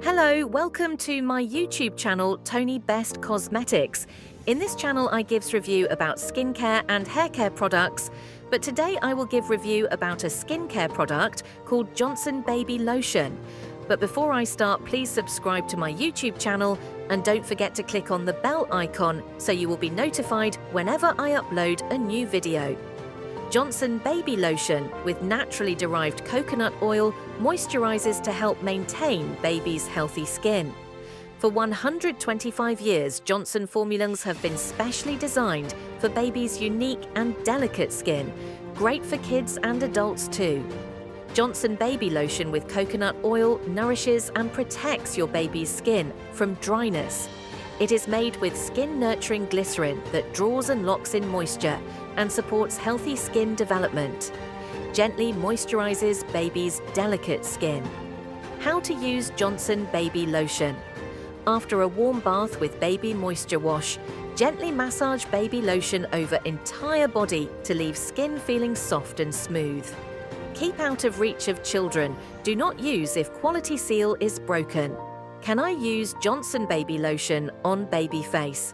Hello, welcome to my YouTube channel, Tony Best Cosmetics. In this channel, I gives review about skincare and hair care products, but today I will give review about a skincare product called Johnson Baby Lotion. But before I start, please subscribe to my YouTube channel and don't forget to click on the bell icon so you will be notified whenever I upload a new video. Johnson Baby Lotion with naturally derived coconut oil moisturizes to help maintain baby's healthy skin. For 125 years, Johnson formulas have been specially designed for baby's unique and delicate skin, great for kids and adults too. Johnson Baby Lotion with coconut oil nourishes and protects your baby's skin from dryness. It is made with skin-nurturing glycerin that draws and locks in moisture and supports healthy skin development. Gently moisturizes baby's delicate skin. How to use Johnson Baby Lotion. After a warm bath with baby moisture wash, gently massage baby lotion over entire body to leave skin feeling soft and smooth. Keep out of reach of children. Do not use if quality seal is broken. Can I use Johnson Baby Lotion on baby face?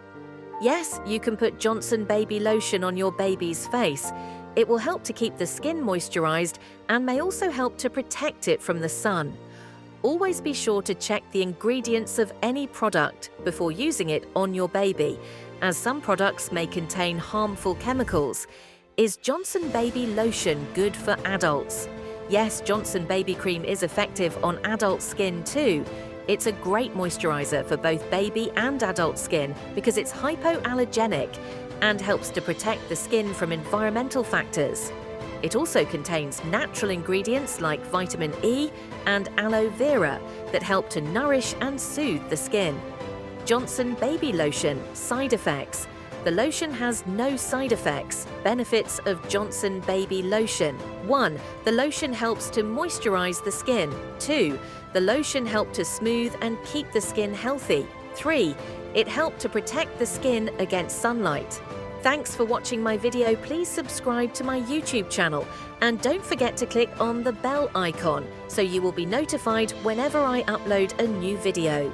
Yes, you can put Johnson Baby Lotion on your baby's face. It will help to keep the skin moisturized and may also help to protect it from the sun. Always be sure to check the ingredients of any product before using it on your baby, as some products may contain harmful chemicals. Is Johnson Baby Lotion good for adults? Yes, Johnson Baby Cream is effective on adult skin too. It's a great moisturizer for both baby and adult skin because it's hypoallergenic and helps to protect the skin from environmental factors. It also contains natural ingredients like vitamin E and aloe vera that help to nourish and soothe the skin. Johnson Baby Lotion. Side effects. The lotion has no side effects. Benefits of Johnson Baby Lotion. 1. The lotion helps to moisturize the skin. 2. The lotion helps to smooth and keep the skin healthy. 3. It helps to protect the skin against sunlight. Thanks for watching my video. Please subscribe to my YouTube channel and don't forget to click on the bell icon so you will be notified whenever I upload a new video.